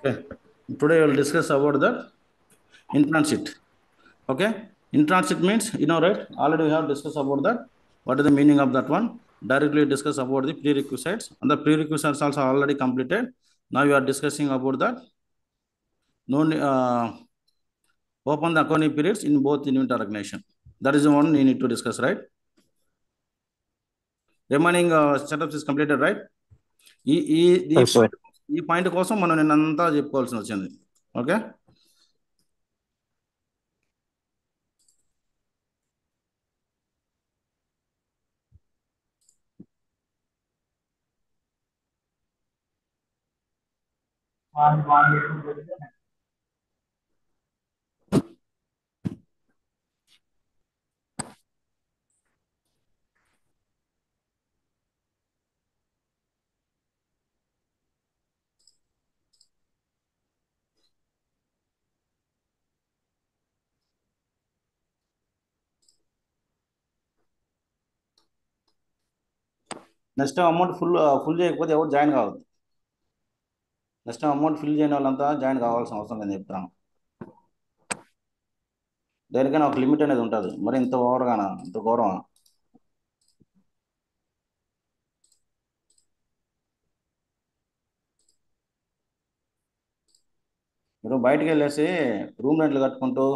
Okay. Today we will discuss about the intransit. Okay. Intransit means, right? Already we have discussed about that. What is the meaning of that one? Directly discuss about the prerequisites. And the prerequisites also already completed. Now we are discussing about that. Open the accounting periods in both unit organization. That is the one we need to discuss, right? Remaining setups is completed, right? ఈ point కోసం మనం నిన్నంతా చెప్పుకోవాల్సి వచ్చింది. Okay, next amount full చేయకపోతే ఎవరు join కావద్దు. Next amount fill చేయని వాళ్ళంతా జాయిన్ కావాల్సిన అవసరం నేను చెప్తాను. దేనికైనా ఒక లిమిట్ అనేది ఉంటుంది. మరి ఇంత ఓవర్గానా, ఇంత ఘోరం. మీరు బయటికి వెళ్ళేసి రూమ్ రెంట్లు కట్టుకుంటూ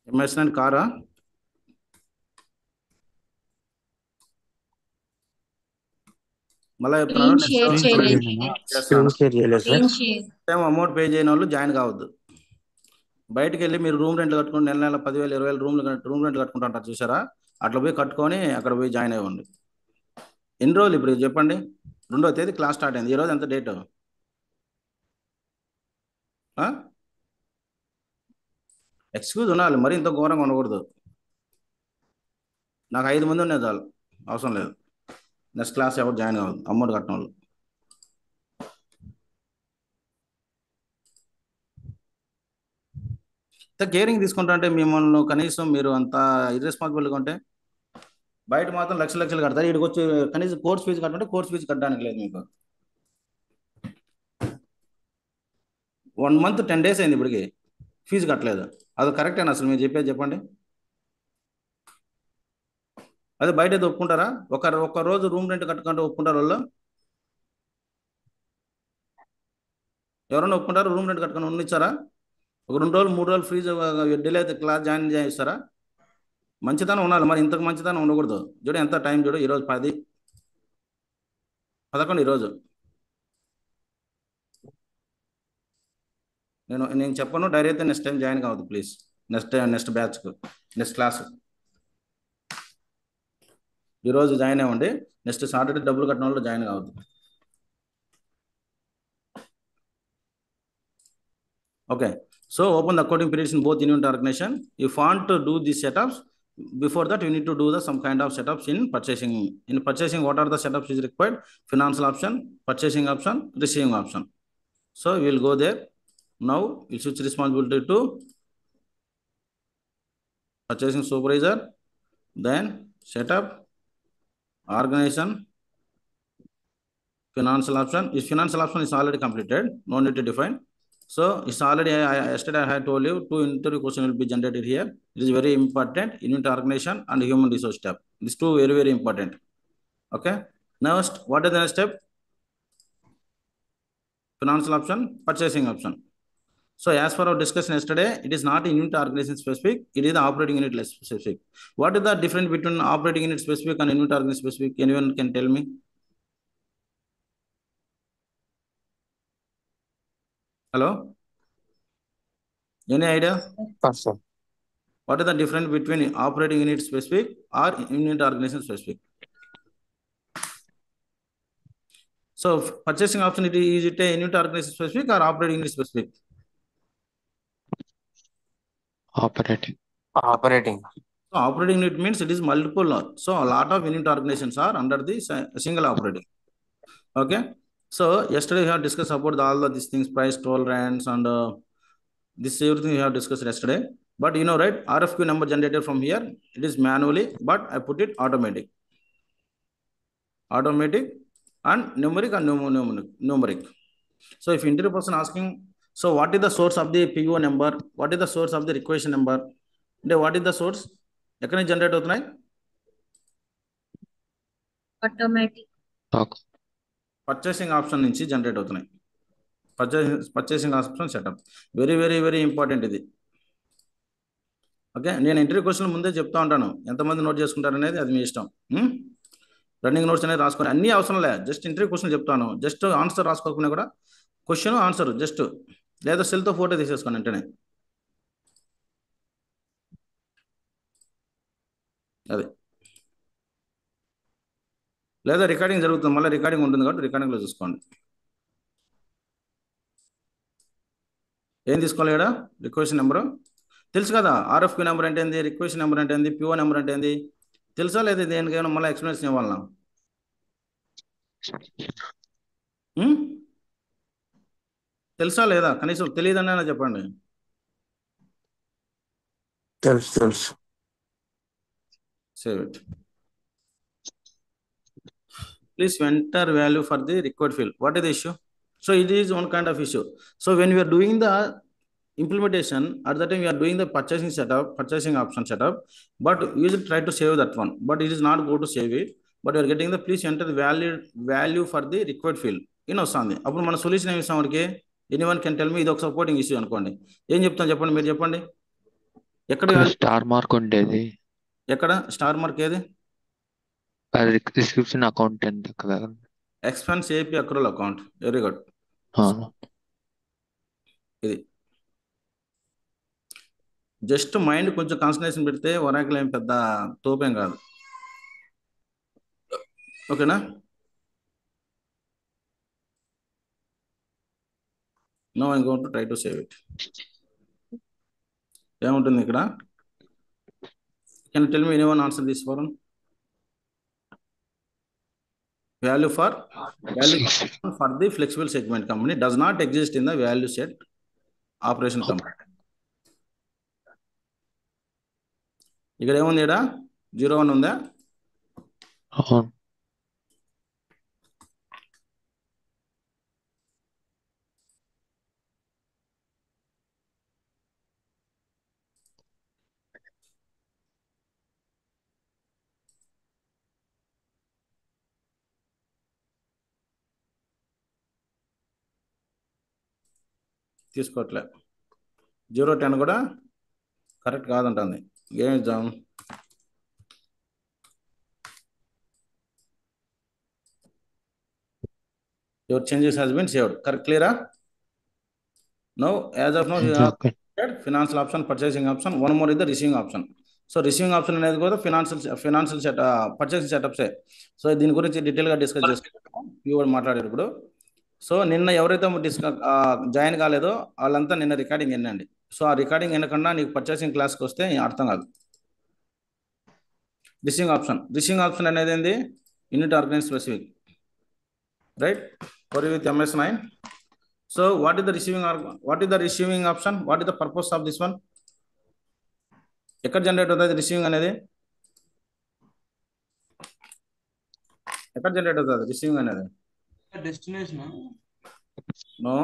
ఎంఎస్ఎన్ కారా మళ్ళీ అమౌంట్ పే చేయని వాళ్ళు జాయిన్ కావద్దు. బయటకు వెళ్ళి మీరు రూమ్ రెంట్లు కట్టుకుని నెల 10,000 20,000 రూమ్ రెంట్లు కట్టుకుంటారు చూసారా, అట్లా పోయి కట్టుకొని అక్కడ పోయి జాయిన్ అవ్వండి. ఎన్ని రోజులు ఇప్పుడు చెప్పండి? 2వ తేదీ క్లాస్ స్టార్ట్ అయింది. ఈరోజు ఎంత డేట్? ఎక్స్క్యూజ్ ఉండాలి, మరి ఇంత ఘోరంగా ఉండకూడదు. నాకు 5 మంది ఉన్నాయి చాలు, అవసరం లేదు. నెక్స్ట్ క్లాస్ ఎవరు జాయిన్ అవ్వదు అమౌంట్ కట్టిన వాళ్ళు. ఇంత కేరింగ్ తీసుకుంటా అంటే మిమ్మల్ని కనీసం మీరు అంత ఇర్రెస్పాన్సిబుల్గా ఉంటే బయట మాత్రం లక్షలు కడతారు. ఇక్కడికి వచ్చి కనీసం కోర్స్ ఫీజు కట్టుంటే కోర్స్ ఫీజు కట్టడానికి లేదు మీకు. 1 month 10 days అయింది ఇప్పటికి ఫీజు కట్టలేదు. అది కరెక్టేనా అసలు మీరు చెప్పేది చెప్పండి? అదే బయట అయితే ఒప్పుకుంటారా? ఒక రోజు రూమ్ రెంట్ కట్టుకుంటే ఒప్పుకుంటారు వాళ్ళు? ఎవరైనా ఒప్పుకుంటారు? రూమ్ రెంట్ కట్టుకుని ఉన్నిచ్చారా? ఒక 2 రోజులు 3 రోజులు ఫీజు డిలే అయితే క్లాస్ జాయిన్ చేయిస్తారా? మంచితనం ఉండాలి, మరి ఇంతకు మంచితనం ఉండకూడదు. చూడు ఎంత టైం చూడు, ఈరోజు 10, 11 ఈరోజు. నేను చెప్పను, డైరెక్ట్ నెక్స్ట్ టైం జాయిన్ కావద్దు ప్లీజ్. నెక్స్ట్ బ్యాచ్కు నెక్స్ట్ క్లాస్ ఈరోజు జాయిన్ అవ్వండి. నెక్స్ట్ సాటర్డే డబ్బులు కట్టిన వాళ్ళు జాయిన్ కావద్దు. Okay, so open the accounting periods in both unit organization. If you want to do these setups, before that you need to do some kind of setups in purchasing. In purchasing, what are the setups is required? Financial option, purchasing option, receiving option. So we will go there. Now we'll switch responsibility to purchasing supervisor, then setup, organization, financial option. This financial option is already completed, no need to define. So it's already, yesterday I had told you 2 interview questions will be generated here. It is very important. Unit organization and human resource step. These 2 very important. Okay. Next, what is the next step? Financial option, purchasing option. So as for our discussion yesterday, it is not in unit organization specific. It is the operating unit specific. What is the difference between operating unit specific and unit organization specific? Anyone can tell me? Hello? Any idea? Yes, sir. What is the difference between operating unit specific or unit organization specific? So purchasing option, is it a unit organization specific or operating unit specific? Operating. Operating. So operating unit means it is multiple. So a lot of unit organizations are under the single operating. Okay. So yesterday we have discussed about all of these things, price tolerance, and this everything we have discussed yesterday. But you know, right? RFQ number generated from here, it is manually, but I put it automatic. Automatic and numeric and numeric. So if interview person asking, so what is the source of the PO number? What is the source of the request number? What is the source? ఎక్కడ నుంచి generate అవుతున్నాయి? Automatic Okay. Purchasing option నుంచి generate అవుతున్నాయి. Purchasing option setup very very very important ఇది. Okay, నేను interview question ముందే చెప్తా ఉంటాను, ఎంతమంది నోట్ చేసుకుంటారు అనేది అది మీ ఇష్టం. రన్నింగ్ నోట్స్ అనేది రాసుకొని అన్ని అవసరం లేదు, జస్ట్ ఇంటర్వ్యూ క్వశ్చన్ చెప్తాను, జస్ట్ ఆన్సర్ రాసుకోకుండా కూడా క్వశ్చన్ ఆన్సర్ జస్ట్, లేదా సెల్తో ఫోటో తీసేసుకోండి వెంటనే. అది లేదా రికార్డింగ్ జరుగుతుంది, మళ్ళీ రికార్డింగ్ ఉంటుంది కాబట్టి రికార్డింగ్లో చూసుకోండి. ఏం తీసుకోవాలి ఇక్కడ? రిక్వెస్ట్ నెంబరు తెలుసు కదా, ఆర్ఎఫ్క్యూ నెంబర్ అంటే ఏంది, రిక్వెస్ట్ నెంబర్ అంటే ఏంది, పిఓ నెంబర్ అంటే ఏంది తెలుసా లేదా? దేనికైనా మళ్ళీ ఎక్స్ప్లెనేషన్ ఇవ్వాలన్నా? తెలుసా లేదా? కనీసం తెలియదన్నా చెప్పండి. తెలుసు. Save it. Please enter value for the required field. What is the issue? So it is one kind of issue. So when we are doing the implementation, at that time we are doing the purchasing setup, purchasing option setup, but we should try to save that one, but it is not go to save it, but we are getting the please enter the value for the required field in వస్తుంది. అప్పుడు మన solution ఏమి ఇస్తాం వాడికి? Anyone can tell మీ, ఇది ఒక supporting issue అనుకోండి, ఏం చెప్తాను చెప్పండి, మీరు చెప్పండి. ఎక్కడ స్టార్ మార్క్ ఉండేది, ఎక్కడ స్టార్ మార్క్ ఏది? అది డిస్క్రిప్షన్ అకౌంటెంట్ కదా, expense AP accrual account. Very good. ఇది జస్ట్ మైండ్ కొంచెం కాన్సన్ట్రేషన్ పెడితే ఒరాకిల్ ఏం పెద్ద తోపేం కాదు. ఓకేనా? No I going to try to save it. ఏముంటుంది ఇక్కడ? Can tell me anyone answer this form? Value for the flexible segment company does not exist in the value set operation company. ఇక్కడ ఏముంది? ఇక్కడ 01 ఉందా? తీసుకోవట్లే. 010 కూడా కరెక్ట్ కాదంటుంది. ఏం ఇద్దాం? Your changes has been saved. Correct, clear? Now, as of now, you have financial option, purchasing option. One more is the receiving option. So receiving option అనేది కూడా financial set purchasing సెటప్సే. So దీని గురించి డీటెయిల్గా discuss చేసుకుంటాం pure మాట్లాడేటప్పుడు. So నిన్న ఎవరైతే join కాలేదో వాళ్ళంతా నిన్న రికార్డింగ్ వినండి. సో ఆ రికార్డింగ్ వినకుండా నీకు పర్చేసింగ్ క్లాస్కి వస్తే అర్థం కాదు. రిసీవింగ్ ఆప్షన్ అనేది ఏంది? Unit organize specific, right? For with MS9. So what is the receiving option? What is the purpose of this one? ఎక్కడ జనరేట్ అవుతుంది రిసీవింగ్ అనేది? ఎక్కడ జనరేట్ అవుతుంది రిసీవింగ్ అనేది? Destination. No,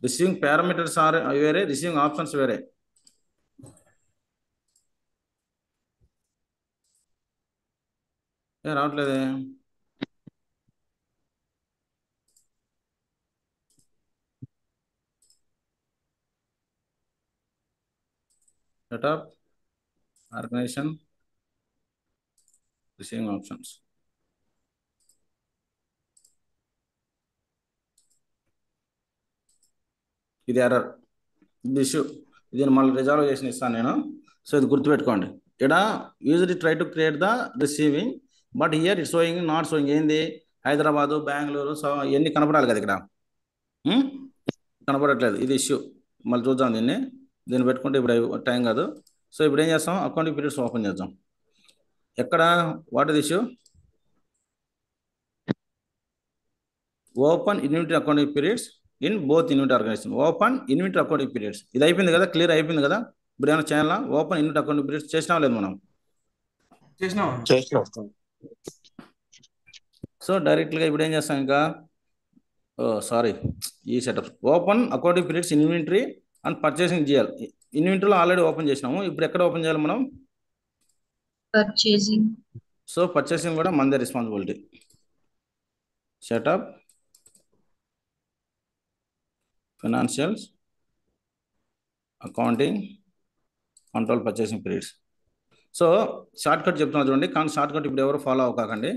receiving parameters are వేరే, receiving options వేరే. రావట్లేదే. Setup organization receiving options. ఇది ఎర్రర్, ఇది ఇష్యూ. ఇది మళ్ళీ రిజాల్వ్ ఇస్తాను నేను. సో ఇది గుర్తుపెట్టుకోండి. ఇక్కడ user try to create the receiving, but here it's sowing not showing. ఏంది? హైదరాబాదు, బెంగళూరు, సో ఇవన్నీ కనపడాలి కదా, ఇక్కడ కనపడట్లేదు. ఇది ఇష్యూ. మళ్ళీ చూద్దాం దీన్ని. దీన్ని పెట్టుకుంటే ఇప్పుడు టైం కాదు. సో ఇప్పుడు ఏం చేస్తాం, అకౌంటింగ్ పీరియడ్స్ ఓపెన్ చేద్దాం. ఎక్కడ, what is issue, open inventory accounting periods in both inventory organization. Open inventory accounting periods, ఇది అయిపోయింది కదా, క్లియర్ అయిపోయింది కదా. ఇప్పుడు ఏమైనా చేయాలా, ఓపెన్ ఇన్వెంటరీ అకౌంటింగ్ పీరియడ్స్ చేసినా లేదు మనం. చేసినావా? చేసినాం. సో డైరెక్ట్గా ఇప్పుడు ఏం చేస్తాం, ఇంకా సారీ, ఈ setup open accounting periods inventory and purchasing చేయాలి. ఇన్వెంటరీలో ఆల్రెడీ ఓపెన్ చేసినాము, ఇప్పుడు ఎక్కడ ఓపెన్ చేయాలి మనం. purchasing, సో పర్చేసింగ్ కూడా మనదే responsibility. Setup financials, accounting, control, purchasing periods. So short cut చెప్తున్నా చూడండి, కానీ షార్ట్ కట్ ఇప్పుడు ఎవరు ఫాలో అవ్వకండి.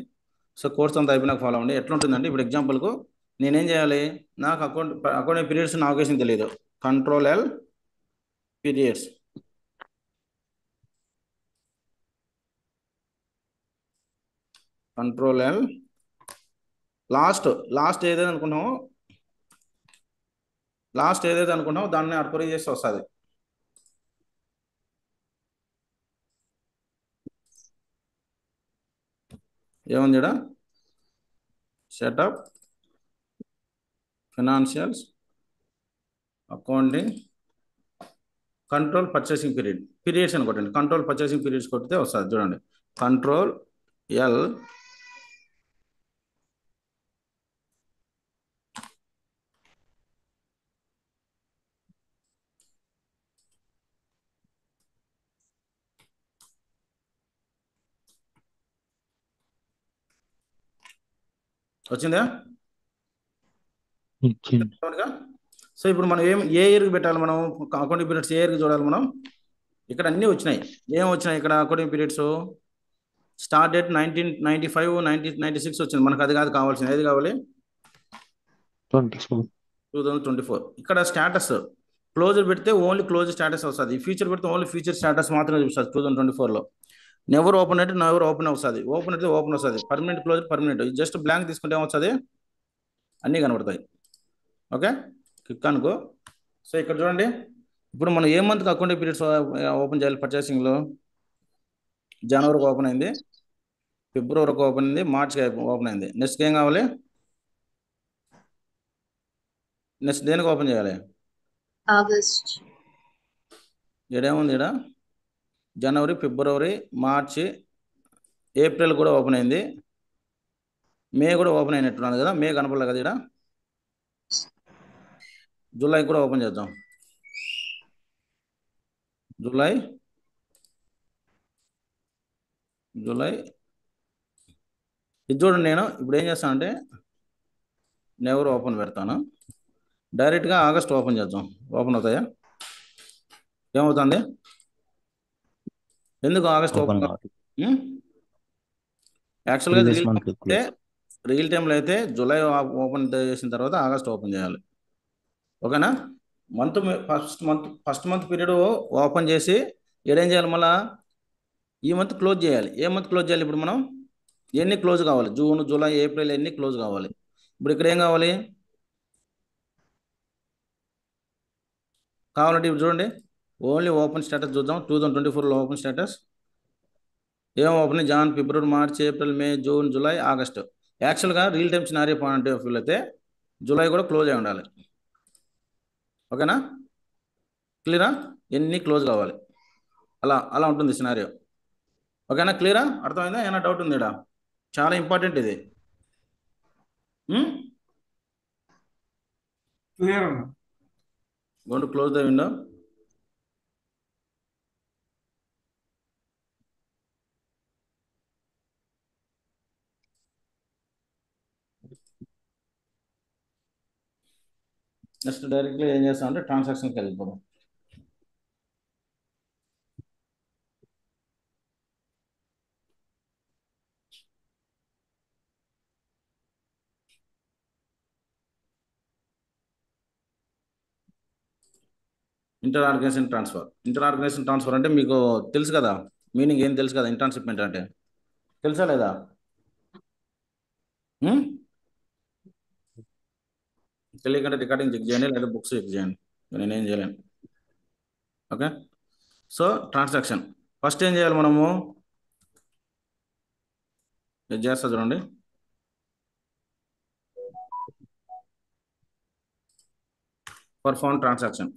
సో కోర్స్ అంతా అయిపోయినాక ఫాలో అవ్వండి. ఎట్లుంటుందంటే, ఇప్పుడు ఎగ్జాంపుల్కు నేనేం చేయాలి, నాకు అకౌంటింగ్ పీరియడ్స్ నా అవకాశం తెలియదు. Control L periods, control L last ఏదైతే అనుకున్నామో దాన్ని అర్పరీ చేసి వస్తుంది. ఏముంది ఇక్కడ, setup financials, accounting, control, purchasing periods అని కొట్టండి. కంట్రోల్ పర్చేసింగ్ పీరియడ్స్ కొడితే వస్తుంది చూడండి. కంట్రోల్ ఎల్ వచ్చిందా. ఇచ్చింది. సో ఇప్పుడు మనం ఏ ఇయర్కి పెట్టాలి, మనం అకౌంటింగ్ పీరియడ్స్ ఏ ఇయర్కి చూడాలి మనం. ఇక్కడ అన్నీ వచ్చినాయి. ఏం వచ్చినాయి ఇక్కడ అకౌంటింగ్ పీరియడ్స్, స్టార్ట్ డేట్ 1995, 1996 వచ్చింది. మనకు అది కాదు కావాల్సింది, ఏది కావాలి, 24. 2024. ఇక్కడ స్టేటస్ క్లోజర్ పెడితే ఓన్లీ క్లోజ్ స్టేటస్ వస్తుంది. ఫ్యూచర్ పెడితే ఓన్లీ ఫ్యూచర్ స్టేటస్ మాత్రమే చూపిస్తుంది 2024లో. నెవర్ ఓపెన్ అంటే నెవర్ ఓపెన్ వస్తుంది, ఓపెన్ అయితే ఓపెన్ వస్తుంది, permanent close permanent. Just blank తీసుకుంటే ఏమొస్తుంది, అన్నీ కనబడతాయి. ఓకే, క్లిక్ అనుకో. సో ఇక్కడ చూడండి, ఇప్పుడు మనం ఏ మంత్కి అకౌంటింగ్ పీరియడ్స్ ఓపెన్ చేయాలి. పర్చేసింగ్లో జనవరికి ఓపెన్ అయింది, ఫిబ్రవరికి ఓపెన్ అయింది, మార్చ్కి ఓపెన్ అయింది. నెక్స్ట్ ఏం కావాలి, నెక్స్ట్ దేనికి ఓపెన్ చేయాలి, August, ఏడేముంది ఇక్కడ, జనవరి, ఫిబ్రవరి, మార్చి, ఏప్రిల్ కూడా ఓపెన్ అయింది, మే కూడా ఓపెన్ అయినట్టున్నది కదా, మే కనపడలేదు కదా ఇక్కడ. జూలై కూడా ఓపెన్ చేద్దాం. జూలై ఇది చూడండి. నేను ఇప్పుడు ఏం చేస్తానంటే నెవర్ ఓపెన్ పెడతాను, డైరెక్ట్గా ఆగస్ట్ ఓపెన్ చేద్దాం. ఓపెన్ అవుతాయా, ఏమవుతుంది, ఎందుకు ఆగస్ట్ ఓపెన్, యాక్చువల్గా రియల్ టైంలో అయితే జూలై ఓపెన్ చేసిన తర్వాత ఆగస్ట్ ఓపెన్ చేయాలి. ఓకేనా, ఫస్ట్ మంత్ పీరియడ్ ఓపెన్ చేసి ఏడేం చేయాలి, మళ్ళా ఈ మంత్ క్లోజ్ చేయాలి. ఏ మంత్ క్లోజ్ చేయాలి, ఇప్పుడు మనం ఎన్ని క్లోజ్ కావాలి, జూన్, జూలై, ఏప్రిల్ ఎన్ని క్లోజ్ కావాలి. ఇప్పుడు ఇక్కడ ఏం కావాలి, కావాలంటే ఇప్పుడు చూడండి, ఓన్లీ ఓపెన్ స్టేటస్ చూద్దాం. 2024లో ఓపెన్ స్టేటస్ ఏం ఓపెన్, జాన్, ఫిబ్రవరి, మార్చ్, ఏప్రిల్, మే, జూన్, జూలై, ఆగస్టు. యాక్చువల్గా real time scenario point of view అయితే జూలై కూడా క్లోజ్ అయి ఉండాలి. ఓకేనా, క్లియరా, ఎన్ని క్లోజ్ కావాలి, అలా ఉంటుంది సినారియో. ఓకేనా, క్లియరా, అర్థమైందా, ఏమైనా డౌట్ ఉంది ఇక్కడ, చాలా ఇంపార్టెంట్ ఇది. క్లియర్ అన్న. Going to close the window. Next డైరెక్ట్గా ఏం చేస్తామంటే ట్రాన్సాక్షన్కి వెళ్ళిపోదాం. ఇంటర్ ఆర్గనైజేషన్ ట్రాన్స్ఫర్ అంటే మీకు తెలుసు కదా, మీనింగ్ ఏం తెలుసు కదా, ఇంటర్న్షిప్మెంట్ అంటే తెలుసా లేదా, తెలియకంటే రికార్డింగ్ చెక్ చేయండి, లేదా బుక్స్ చెక్ చేయండి, నేనేం చేయలేను. ఓకే. సో ట్రాన్సాక్షన్ ఫస్ట్ ఏం చేయాలి మనము? ఇది చేస్తా చూడండి. Perform transaction.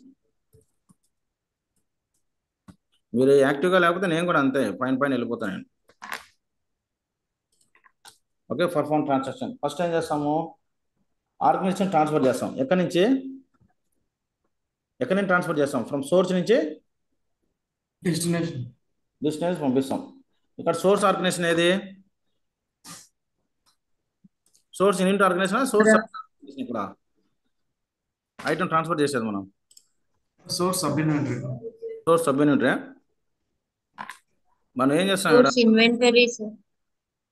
మీరు యాక్టివ్గా లేకపోతే నేను కూడా అంతే పైన పైన వెళ్ళిపోతాను నేను. ఓకే. పర్ఫార్మ్ ట్రాన్సాక్షన్ ఫస్ట్ ఏం చేస్తాము? ఆర్గనైజేషన్ ట్రాన్స్ఫర్ చేస్తాం. ఎక్కడి నుంచి ట్రాన్స్ఫర్ చేస్తాం? ఫ్రమ్ సోర్స్ నుంచి డెస్టినేషన్. డెస్టినేషన్ పంపిస్తాం. ఇక్కడ సోర్స్ ఆర్గనైజేషన్ ఏది? సోర్స్ యూనిట్ ఆర్గనైజేషన్, సోర్స్ ఇక్కడ ఐటమ్ ట్రాన్స్ఫర్ చేసేది మనం. Source sub inventory. Source sub unit మనం ఏం చేస్తాం ఇక్కడ? Source inventory, sir.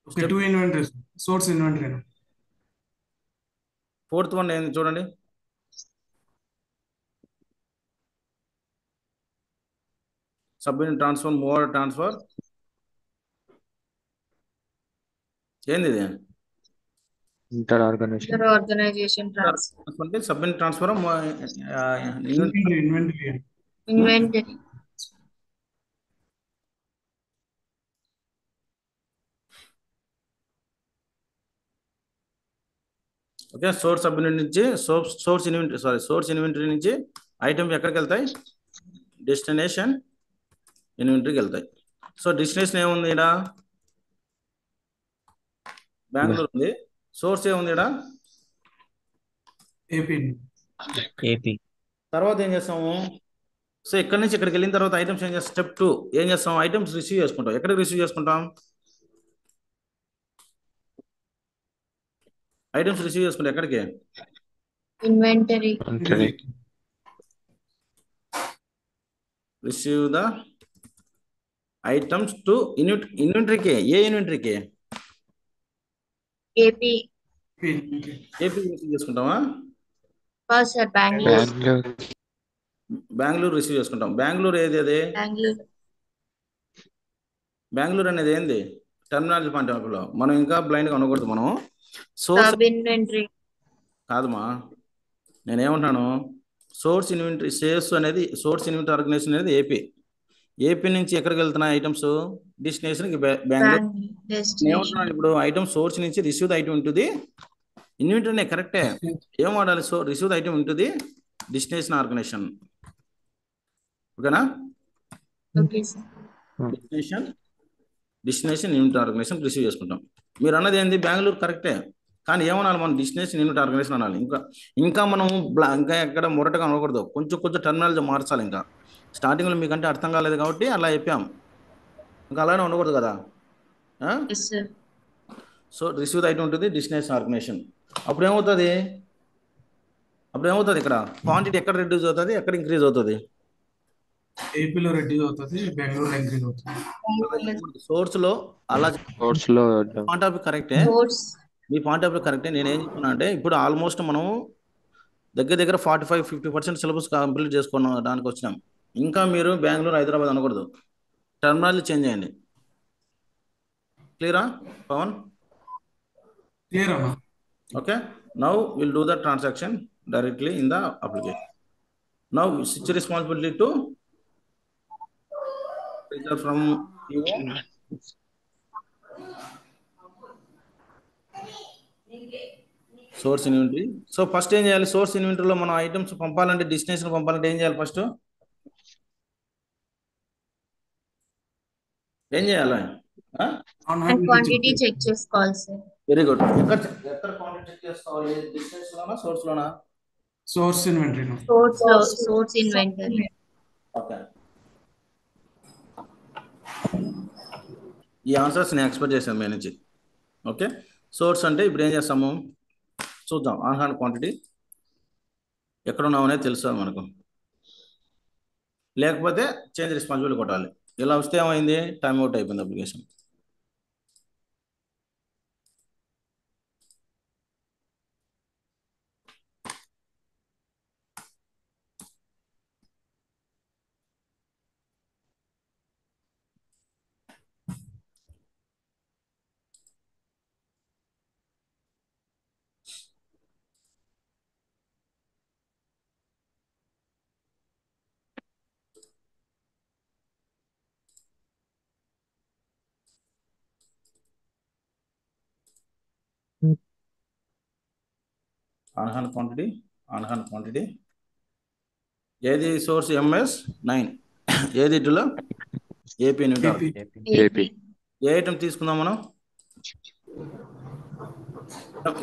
Okay, 2 inventories. Source inventory. Fourth one ఏంది చూడండి. Sub unit transfer, mover transfer. ఏంది ఇది? Inter organization. Inter-organization transfer. అంటే sub unit transfer, inventory. Inventory. Okay. Source sub unit నుంచి సోర్స్ ఇన్వెంటరీ నుంచి ఐటమ్ ఎక్కడికి వెళ్తాయి? డెస్టినేషన్ ఇన్వెంటరీకి వెళ్తాయి. సో డెస్టినేషన్ ఏముంది ఇక్కడ? బెంగళూరు ఉంది. సోర్స్ ఏముంది ఇక్కడ? ఏపీ. తర్వాత ఏం చేస్తాము? సో ఇక్కడ నుంచి ఇక్కడికి వెళ్ళిన తర్వాత ఐటమ్స్ ఏం చేస్తాం? స్టెప్ 2 ఏం చేస్తాం? ఐటమ్స్ రిసీవ్ చేసుకుంటాం. ఎక్కడికి రిసీవ్ చేసుకుంటాం? ఐటమ్స్ రిసీవ్ చేసుకుంటాం ఎక్కడికి? Inventory. Inventory. Receive the items to ఇన్వెంటరీకి. ఏ ఇన్వెంటరీకి? AP. ఏపీ రిసీవ్ చేసుకుంటామా? First, sir, Bangalore. Bengaluru. Bengaluru receive చేసుకుంటాం. బెంగళూరు ఏది? అది Bangalore. బెంగళూరు అనేది ఏంది? టెర్మినాలజీ పాయింట్ ఆఫ్ వ్యూలో మనం ఇంకా బ్లైండ్గా ఉండకూడదు. మనం సోర్స్ Sub inventory. కాదమ్మా, నేనేమంటున్నాను? సోర్స్ ఇన్వెంటరీ సేల్స్ అనేది సోర్స్ ఇన్వెంటరీ ఆర్గనైజేషన్ అనేది ఏపీ నుంచి ఎక్కడికి వెళ్తున్నాయి ఐటమ్స్? డెస్టినేషన్కి బెంగళూరు. నేను Destination. ఏమంటున్నాను ఇప్పుడు? ఐటమ్ సోర్స్ నుంచి రిసీవ్ ద ఐటమ్ ఉంటుంది ఇన్వెంటరీనే కరెక్టే. ఏం వాడాలి? సో రిసీవ్ ద ఐటమ్ ఉంటుంది డెస్టినేషన్ ఆర్గనైజేషన్. ఓకేనా? Okay, sir. Destination unit organization receive చేసుకుంటాం. మీరు అన్నది ఏంది? బెంగళూరు కరెక్టే, కానీ ఏమనాలి మనం? డెస్టినేషన్ యూనిట్ ఆర్గనైజేషన్ అనాలి. ఇంకా మనం ఇంకా ఎక్కడ మొరటగా అనకూడదు. కొంచెం టర్మినాలజీ మార్చాలి. ఇంకా స్టార్టింగ్లో మీకంటే అర్థం కాలేదు కాబట్టి అలా చెప్పాం. ఇంకా అలానే ఉండకూడదు కదా. Yes, sir. So receive item ఉంటుంది డెస్టినేషన్ ఆర్గనైజేషన్. అప్పుడు ఏమవుతుంది? ఇక్కడ క్వాంటిటీ ఎక్కడ రెడ్యూస్ అవుతుంది, ఎక్కడ ఇంక్రీజ్ అవుతుంది? ఏపీలో రెడ్యూస్ అవుతుంది, బెంగళూరులో ఇంక్రీజ్ అవుతుంది. సోర్స్లో అలా సోర్స్లో పాయింట్ ఆఫ్ వ్యూ కరెక్టే. Source. Me point of view కరెక్టే. నేనేం చెప్తున్నా అంటే ఇప్పుడు ఆల్మోస్ట్ మనం దగ్గర 45-50% సిలబస్ కంప్లీట్ చేసుకున్నాం, దానికి వచ్చినాం. ఇంకా మీరు బెంగళూరు, హైదరాబాద్ అనకూడదు. టర్మినాలజీ చేంజ్ చేయండి. క్లియరా పవన్? క్లియర్ అమ్మా. Okay, now we'll do the transaction directly in the application. Now switch responsibility to result from PO. Source inventory. So first ఏం చేయాలి? సోర్స్ ఇన్వెంటరీలో మనం ఐటమ్స్ పంపాలంటే, డెస్టినేషన్ పంపాలంటే ఏం చేయాలి? ఫస్ట్ ఏం చేయాలి? And quantity check చేసుకోవాలి, sir. Very good. ఎక్కడ క్వాంటిటీ చెక్ చేసుకోవాలి? డెస్టినేషన్ లోనా, సోర్స్ లోనా? Source inventory. Source inventory. Okay. ఈ ఆన్సర్స్ నేను ఎక్స్పెక్ట్ చేశాను మీ నుంచి. ఓకే. సోర్స్ అంటే ఇప్పుడు ఏం చేస్తాము చూద్దాం. ఆన్ హ్యాండ్ క్వాంటిటీ ఎక్కడ ఉన్నాం అనేది తెలుస్తుంది మనకు. లేకపోతే చేంజ్ రెస్పాన్సిబిలిటీ కొట్టాలి. ఇలా వస్తే ఏమైంది? టైం అవుట్ అయిపోయింది అప్లికేషన్. ఆన్ హ్యాండ్ క్వాంటిటీ ఏది సోర్స్ ఎంఎస్ 9 ఏది ఇటులో ఏపీ యూనిట్ ఏపీ ఏ ఐటమ్ తీసుకుందాం మనం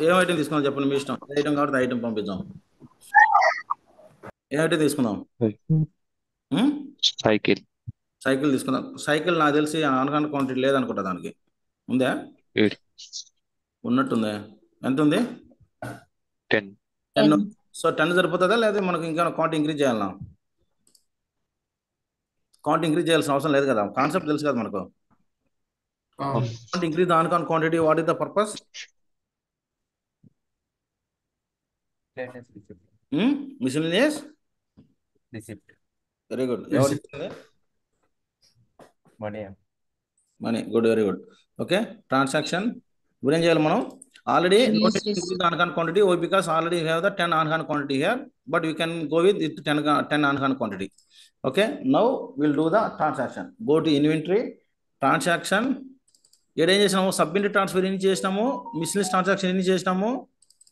ఏం ఐటమ్ తీసుకుందాం చెప్పండి మీ ఇష్టం ఏ ఐటమ్ కాబట్టి ఐటమ్ పంపిద్దాం ఏ ఐటమ్ తీసుకుందాం సైకిల్ తీసుకుందాం సైకిల్ నాకు తెలిసి ఆన్ హ్యాండ్ క్వాంటిటీ లేదనుకుంటా దానికి ఉందా ఉన్నట్టుందే ఎంత ఉంది 10 సో 10 సరిపోతుందా లేదా మనకు ఇంకా కౌంట్ ఇంక్రీజ్ చేయాలన్నా కౌంట్ ఇంక్రీజ్ చేయాల్సిన అవసరం లేదు కదా కాన్సెప్ట్ తెలుసు కదా మనకు count increase the on quantity what is the purpose miscellaneous receipt very good ఎవరు మనీ good very good okay transaction ఇప్పుడు ఏం చేయాలి మనం already notice the on-hand quantity because already we have the 10 on-hand quantity here but we can go with 10 on-hand quantity. Okay, now we'll do the transaction. Go to inventory transaction ఏం చేసినాము submit transfer ఎన్ని చేసినాము miscellaneous transaction ఎన్ని చేసినాము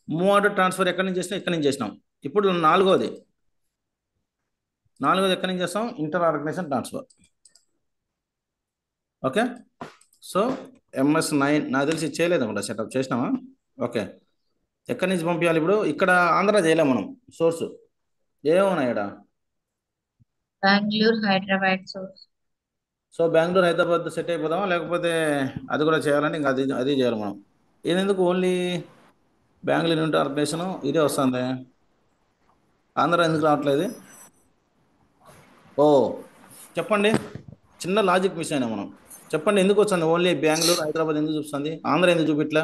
move order transfer ఎక్కడి నుంచి చేసినా ఎక్కడి నుంచి చేసినాం ఇప్పుడు నాలుగోది ఎక్కడి నుంచి చేస్తాం inter organization transfer okay so MS 9 నాకు తెలిసి చేయలేదు అనుకుంటా సెటప్ చేసినామా ఓకే ఎక్కడి నుంచి పంపించాలి ఇప్పుడు ఇక్కడ ఆంధ్ర చేయలేము మనం సోర్స్ ఏమున్నాయి ఇక్కడ Bengaluru Hyderabad source so Bengaluru Hyderabad set అయిపోదామా లేకపోతే అది కూడా చేయాలంటే ఇంకా అది చేయాలి మనం ఏదెందుకు ఓన్లీ బెంగళూరు యూనిట్ ఆర్గనైజేషన్ ఇదే వస్తుంది ఆంధ్ర ఎందుకు రావట్లేదు ఓ చెప్పండి చిన్న లాజిక్ మిస్ అయినా మనం చెప్పండి ఎందుకు వస్తుంది ఓన్లీ బెంగళూరు హైదరాబాద్ ఎందుకు చూపిస్తుంది ఆంధ్ర ఎందుకు చూపిట్లా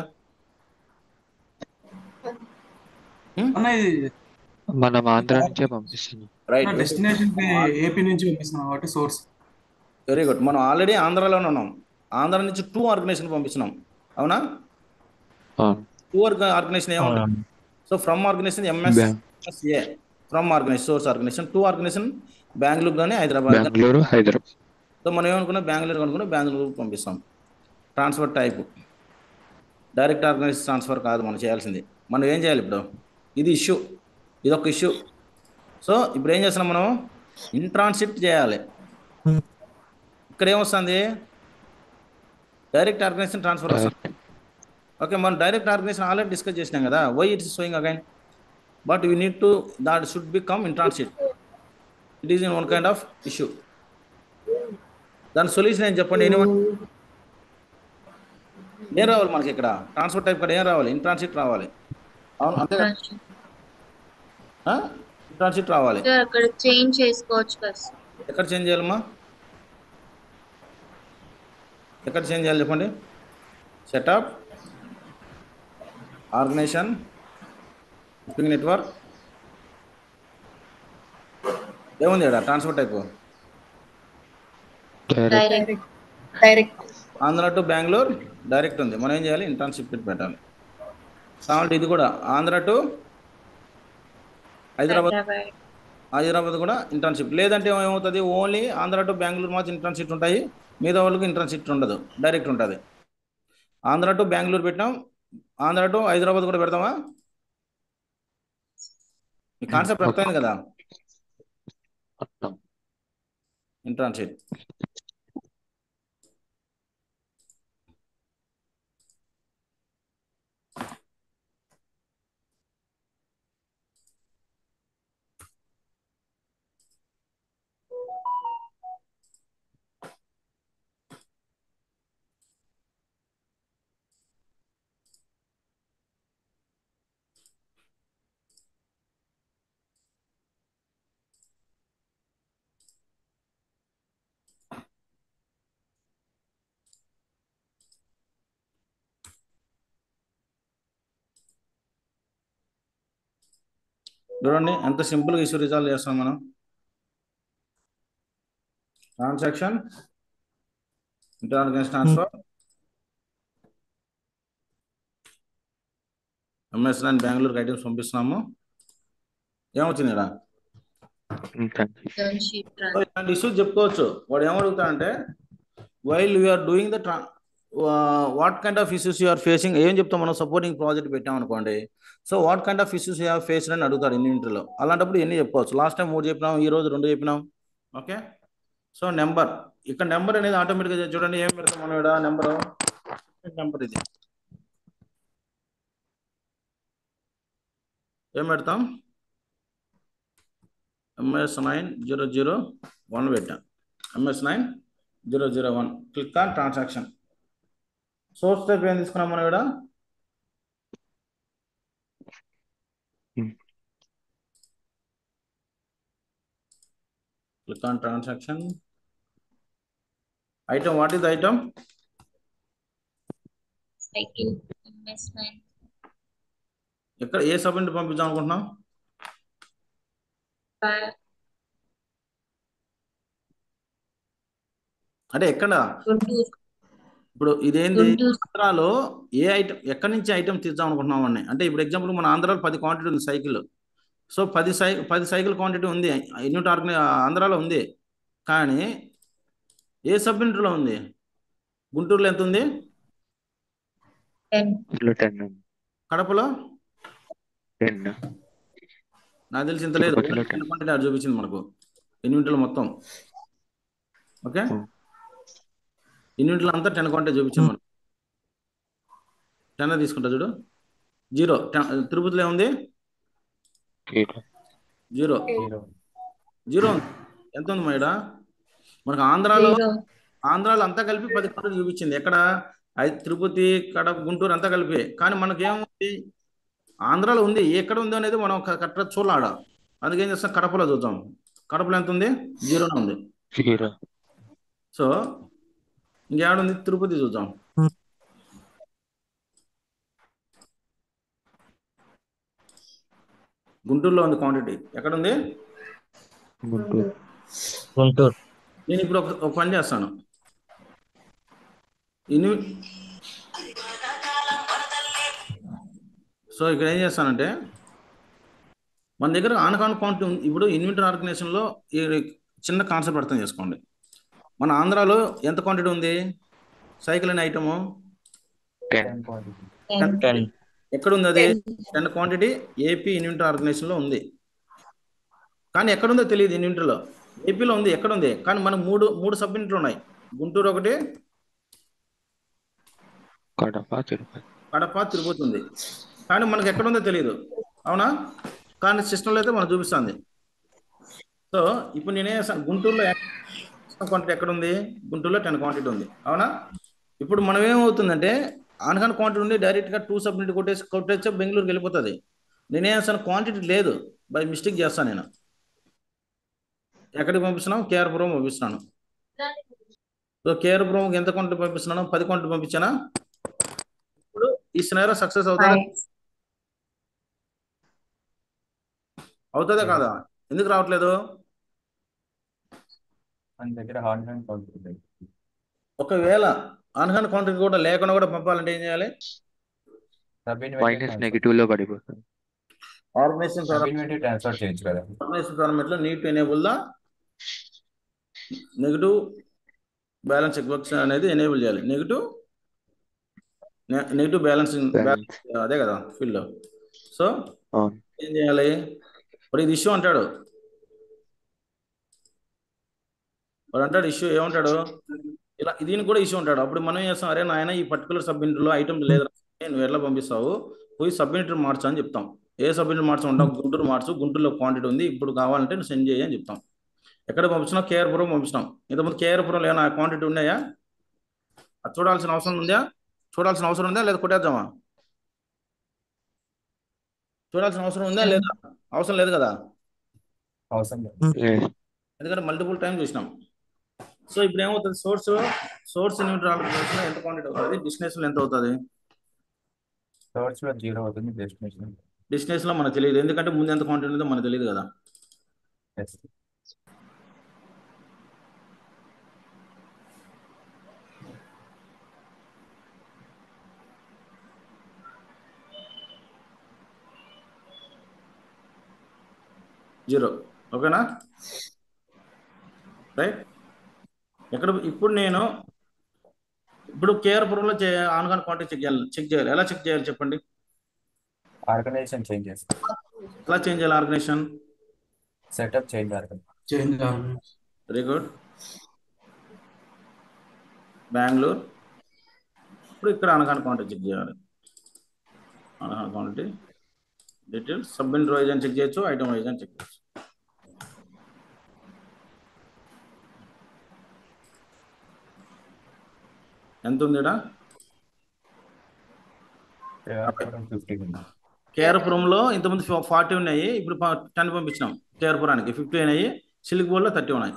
మనం ఆంధ్ర నుంచే పంపిస్తున్నాం రైట్ డెస్టినేషన్ ఏపీ నుంచి పంపిస్తున్నాం కాబట్టి సోర్స్ వెరీ గుడ్ మనం ఆల్రెడీ ఆంధ్రాలోనే ఉన్నాం ఆంధ్ర నుంచి 2 ఆర్గనైజేషన్ పంపిస్తున్నాం అవునా 2 ఆర్గనైజేషన్ ఏమన్నా so from organization MSA from organization source organization 2 organization Bengaluru కానీ హైదరాబాద్ సో మనం ఏమనుకున్నాం బెంగళూరు అనుకున్నాం బెంగళూరు పంపిస్తాం transfer type direct organization transfer కాదు మనం చేయాల్సింది మనం ఏం చేయాలి ఇప్పుడు ఇది ఇష్యూ ఇది ఒక ఇష్యూ సో ఇప్పుడు ఏం చేస్తున్నాం మనం ఇన్ ట్రాన్సిట్ చేయాలి ఇక్కడ ఏమొస్తుంది డైరెక్ట్ ఆర్గనైజేషన్ ట్రాన్స్ఫర్ వస్తుంది ఓకే మనం డైరెక్ట్ ఆర్గనైజేషన్ ఆల్రెడీ డిస్కస్ చేసినాం కదా why it's showing again but we need to that should become in transit it is in one kind of issue దాని సొల్యూషన్ ఏం చెప్పండి ఏం రావాలి మనకి ఇక్కడ ట్రాన్స్ఫర్ టైప్ ఇక్కడ ఏం రావాలి ఇన్ ట్రాన్సిట్ రావాలి అవును అంతే ఇన్ ట్రాన్సిట్ రావాలి అక్కడ చేంజ్ చేసుకోవచ్చు కదా ఎక్కడ చేంజ్ చేయాలమ్మా ఎక్కడ చేంజ్ చేయాలి చెప్పండి సెటప్ ఆర్గనైజేషన్ షిప్పింగ్ నెట్వర్క్ ఏముంది ఇక్కడ transfer type direct Andhra to Bengaluru direct ఉంది మనం ఏం చేయాలి ఇంటర్న్షిప్ పెట్టాలి కావాలంటే ఇది కూడా ఆంధ్ర టు హైదరాబాద్ కూడా ఇంటర్న్షిప్ లేదంటే ఏమవుతుంది ఓన్లీ ఆంధ్ర టు బెంగళూరు మాత్రం ఇంటర్న్షిప్ ఉంటాయి మిగతా వాళ్ళకి ఇంటర్న్షిప్ ఉండదు డైరెక్ట్ ఉంటుంది ఆంధ్ర టు బెంగళూరు పెట్టాం ఆంధ్ర టు హైదరాబాద్ కూడా పెడతామా ఈ కాన్సెప్ట్ అర్థమైంది కదా ఇంటర్న్షిప్ చూడండి ఎంత సింపుల్గా ఇష్యూ రిజాల్వ్ చేస్తాం మనం transaction inter organization transfer MS and Bengaluru items పంపిస్తున్నాము ఏమవుతుంది ఇక్కడ ఇలాంటి ఇష్యూస్ చెప్పుకోవచ్చు వాడు ఏమడుగుతాడంటే while you are doing the what kind of issues you are facing ఏం చెప్తాం మనం సపోర్టింగ్ ప్రాజెక్ట్ పెట్టాం అనుకోండి. So what kind of issues you have faced అని అడుగుతాడు ఇన్నింటిలో. అలాంటప్పుడు ఎన్ని చెప్పుకోవచ్చు. లాస్ట్ టైం 3 చెప్పినాం, ఈ రోజు 2 చెప్పినాం. ఓకే. సో నెంబర్, ఇక్కడ నెంబర్ అనేది ఆటోమేటిక్గా చూడండి ఏం పెడతాం మనం ఇక్కడ నెంబర్ ఇది ఏం పెడతాం, MS9001 పెట్టాం. MS9001 click on transaction. Source type ఏం తీసుకున్నాం మనం ఇక్కడ, click on transaction. Item, what is the item? Cycle investment. ఎక్కడ ఏ సబ్మిట్ పంపించాం అనుకుంటున్నాం, అంటే ఎక్కడ గుంటూరు. ఇప్పుడు ఇదేంది గుంటూరు. ఆంధ్రాలో ఏ ఐటమ్ ఎక్కడి నుంచి ఐటమ్ తీద్దాం అనుకుంటున్నాం అండి. అంటే ఇప్పుడు ఎగ్జాంపుల్ మన ఆంధ్రాలో 10 క్వాంటిటీ ఉంది సైకిల్. సో 10 సైకిల్ క్వాంటిటీ ఉంది యూనిట్ ఆంధ్రాలో ఉంది. కానీ ఏ సబ్ యూనిట్లో ఉంది, గుంటూరులో ఎంత ఉంది, 10 కడపలో 10 నాకు తెలిసి ఇంత లేదు. తిరుపతిలో 10. క్వాంటిటీ అది చూపించింది మనకు యూనిట్లో మొత్తం. ఓకే, యూనిట్లో అంతా 10 క్వాంటిటీ చూపించింది మనకు. 10 తీసుకుంటా చూడు, 0. తిరుపతిలో ఏముంది, 0 ఉంది. ఎంత ఉంది మా ఇక్కడ మనకు ఆంధ్రాలో అంతా కలిపి 10 క్వాంటిటీ చూపించింది. ఎక్కడ తిరుపతి, కడప, గుంటూరు అంతా కలిపి. కానీ మనకి ఏముంది, ఆంధ్రాలో ఉంది, ఎక్కడ ఉందో అనేది మనం కరెక్ట్గా చూడాలి. అందుకేం చేస్తాం, కడపలో చూద్దాం. కడపలో ఎంత ఉంది, 0 ఉంది. సో ఇంకేడుంది, తిరుపతి చూద్దాం. గుంటూరులో ఉంది క్వాంటిటీ, ఎక్కడ ఉంది, గుంటూరు. నేను ఇప్పుడు ఒక పని చేస్తాను. సో ఇక్కడ ఏం చేస్తానంటే మన దగ్గర ఆన్ క్వాంటిటీ ఉంది. ఇప్పుడు ఇన్వెంటరీ ఆర్గనైజేషన్లో ఈ చిన్న కాన్సెప్ట్ అర్థం చేసుకోండి. మన ఆంధ్రాలో ఎంత క్వాంటిటీ ఉంది సైకిల్ అనే ఐటము, 10. ఎక్కడ ఉంది అది, 10 క్వాంటిటీ ఏపీ ఇన్వెంటరీ ఆర్గనైజేషన్లో ఉంది. కానీ ఎక్కడుందో తెలియదు, ఇన్వెంటరీలో ఏపీలో ఉంది, ఎక్కడ ఉంది. కానీ మనకు మూడు సబ్ యూనిట్లు ఉన్నాయి, గుంటూరు ఒకటి, కడప, తిరుపతి ఉంది. కానీ మనకు ఎక్కడుందో తెలియదు, అవునా. కానీ సిస్టంలో అయితే మనం చూపిస్తుంది. సో ఇప్పుడు నేనే గుంటూరులో క్వాంటిటీ ఎక్కడ ఉంది, గుంటూరులో 10 క్వాంటిటీ ఉంది, అవునా. ఇప్పుడు మనం ఏమవుతుందంటే ఆన్కాన్ క్వాంటిటీ ఉండి డైరెక్ట్గా 2 సబ్మిట్ కొట్టేస్తే బెంగళూరుకి వెళ్ళిపోతుంది. నేనేం చేస్తాను, క్వాంటిటీ లేదు, బై మిస్టేక్ చేస్తాను. నేను ఎక్కడికి పంపిస్తున్నాను, కేఆర్పురం పంపిస్తున్నాను. సో కేఆర్పురంకి ఎంత క్వాంటిటీ పంపిస్తున్నాను, 10 క్వాంటిటీ పంపించానా. ఇప్పుడు ఈ సినారో సక్సెస్ అవుతుందా కాదా, ఎందుకు రావట్లేదు, మన దగ్గర హార్డ్ హ్యాండ్ కౌంట్. ఒకవేళ ఆన్కాన్ క్వాంటిటీ కూడా లేకుండా కూడా పంపాలంటే ఏం చేయాలి, నెగిటివ్ లో పడిపోతుంది. ఆర్గనైజేషన్ ట్రాన్స్ఫర్ చేయొచ్చు కదా. ఆర్గనైజేషన్ ఫార్మాట్ లో need enable the negative balance check box అనేది ఎనేబుల్ చేయాలి. నెగిటివ్ బ్యాలెన్స్ అదే కదా ఫీల్డ్. సో ఏం చేయాలి, ఇప్పుడు ఇది ఇష్యూ అంటాడు, వాడు అంటాడు ఇష్యూ ఏమంటాడు, ఇలా దీనికి కూడా ఇష్యూ ఉంటాడు. అప్పుడు మనం ఏం చేస్తాం, అరే నాయన ఈ పర్టికులర్ సబ్మిట్లో ఐటమ్ లేదు, నువ్వు ఎట్లా పంపిస్తావు, పోయి సబ్మిటర్ మార్చు అని చెప్తాం. ఏ సబ్మిటర్ మార్చమంటాం, గుంటూరు మార్చు, గుంటూరులో క్వాంటిటీ ఉంది, ఇప్పుడు కావాలంటే నువ్వు సెండ్ చేయి అని చెప్తాం. ఎక్కడ పంపించినాం, కేఆర్పురం పంపించినాం. ఇంతకుముందు కేఆర్పురంలో ఏమైనా క్వాంటిటీ ఉన్నాయా, అది చూడాల్సిన అవసరం ఉందా లేదా కొట్టేద్దామా, చూడాల్సిన అవసరం ఉందా లేదా, అవసరం లేదు కదా, ఎందుకంటే మల్టిపుల్ టైం చూసినాం. సో ఇప్పుడు ఏమవుతుంది, సోర్స్ ఇన్వెంటరీ ఆర్గనైజేషన్ ఎంత క్వాంటిటీ అవుతుంది, డెస్టినేషన్ ఎంత అవుతుంది, సోర్స్ లో 0 అవుతుంది, డెస్టినేషన్ లో మనకు తెలియదు, ఎందుకంటే ముందు ఎంత క్వాంటిటీ ఉందో మనకు తెలియదు కదా. జీరో, ఓకేనా, రైట్. ఇప్పుడు నేను ఇప్పుడు కేఆర్పురంలో ఆన్గాన్ క్వాంటిటీ చెక్ చేయాలి. ఎలా చెక్ చేయాలి చెప్పండి? ఆర్గనైజేషన్ చేంజ్ చేస్తాం. ఎలా చేంజ్ చేయాలి organization? Setup change organization. Change organization. Very good. Bengaluru. ఇప్పుడు ఇక్కడ ఆన్గాన్ క్వాంటిటీ చెక్ చేయాలి. ఆన్గాన్ quantity details sub inter wise అని చెక్ చేయొచ్చు, ఐటమ్ వైజ్ అని చెక్ చేయొచ్చు. ఎంత ఉంది ఇక్కడ? 50 ఉంది. కేఆర్పురంలో ఇంతకుముందు 40 ఉన్నాయి, ఇప్పుడు 10 పంపించినాం. కేఆర్పురానికి 50 అయినాయి, సిల్క్ బోర్డ్లో 30 ఉన్నాయి.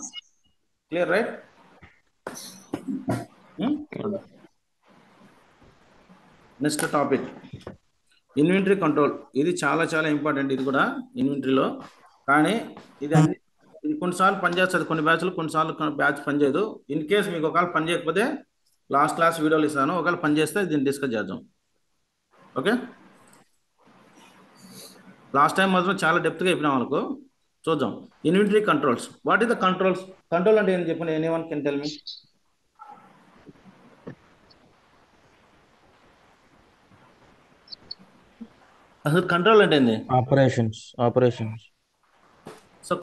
Clear right? Next topic inventory control. ఇది చాలా చాలా ఇంపార్టెంట్. ఇది కూడా ఇన్వెంటరీలో, కానీ ఇది కొన్నిసార్లు పనిచేస్తుంది కొన్ని బ్యాచ్లు, కొన్నిసార్లు బ్యాచ్ పనిచేయదు. ఇన్ కేస్ మీకు ఒకవేళ పని చేయకపోతే లాస్ట్ క్లాస్ వీడియోలు ఇస్తాను, ఒకవేళ పని చేస్తే దీన్ని డిస్కస్ చేద్దాం. ఓకే, లాస్ట్ టైం మాత్రం చాలా డెప్త్గా చెప్పినాం వాళ్ళకు. చూద్దాం inventory controls. What is the controls? Control అంటే ఏంటి చెప్పండి? ఎనీవన్ కెన్ టెల్ మీ? అసలు కంట్రోల్ అంటే ఏంది? ఆపరేషన్స్